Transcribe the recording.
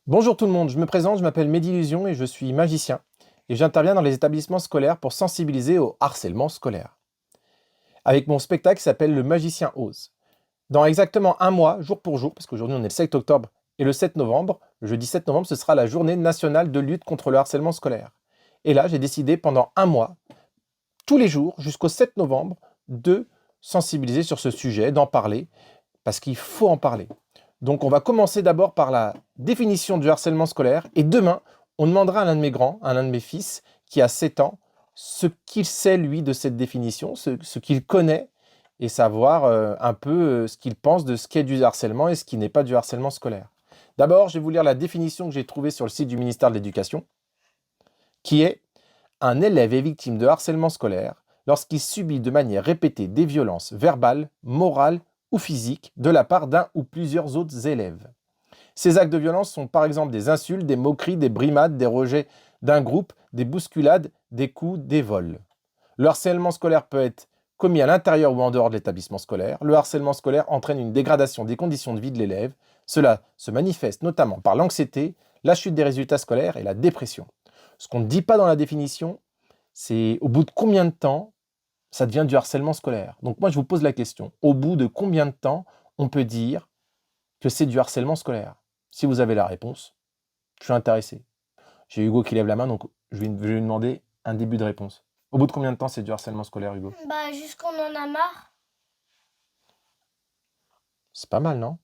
Bonjour tout le monde, je me présente, je m'appelle Mehdi et je suis magicien. Et j'interviens dans les établissements scolaires pour sensibiliser au harcèlement scolaire. Avec mon spectacle qui s'appelle Le Magicien Ose. Dans exactement un mois, jour pour jour, parce qu'aujourd'hui on est le 7 octobre et le 7 novembre, le jeudi 7 novembre, ce sera la journée nationale de lutte contre le harcèlement scolaire. Et là, j'ai décidé pendant un mois, tous les jours, jusqu'au 7 novembre, de sensibiliser sur ce sujet, d'en parler, parce qu'il faut en parler. Donc on va commencer d'abord par la définition du harcèlement scolaire et demain, on demandera à l'un de mes grands, à l'un de mes fils, qui a 7 ans, ce qu'il sait lui de cette définition, ce qu'il connaît et savoir un peu ce qu'il pense de ce qu'est du harcèlement et ce qui n'est pas du harcèlement scolaire. D'abord, je vais vous lire la définition que j'ai trouvée sur le site du ministère de l'Éducation, qui est: un élève est victime de harcèlement scolaire lorsqu'il subit de manière répétée des violences verbales, morales ou physiques de la part d'un ou plusieurs autres élèves. Ces actes de violence sont par exemple des insultes, des moqueries, des brimades, des rejets d'un groupe, des bousculades, des coups, des vols. Le harcèlement scolaire peut être commis à l'intérieur ou en dehors de l'établissement scolaire. Le harcèlement scolaire entraîne une dégradation des conditions de vie de l'élève. Cela se manifeste notamment par l'anxiété, la chute des résultats scolaires et la dépression. Ce qu'on ne dit pas dans la définition, c'est au bout de combien de temps ça devient du harcèlement scolaire. Donc moi, je vous pose la question. Au bout de combien de temps on peut dire que c'est du harcèlement scolaire? Si vous avez la réponse, je suis intéressé. J'ai Hugo qui lève la main, donc je vais lui demander un début de réponse. Au bout de combien de temps c'est du harcèlement scolaire, Hugo? Jusqu'on en a marre. C'est pas mal, non?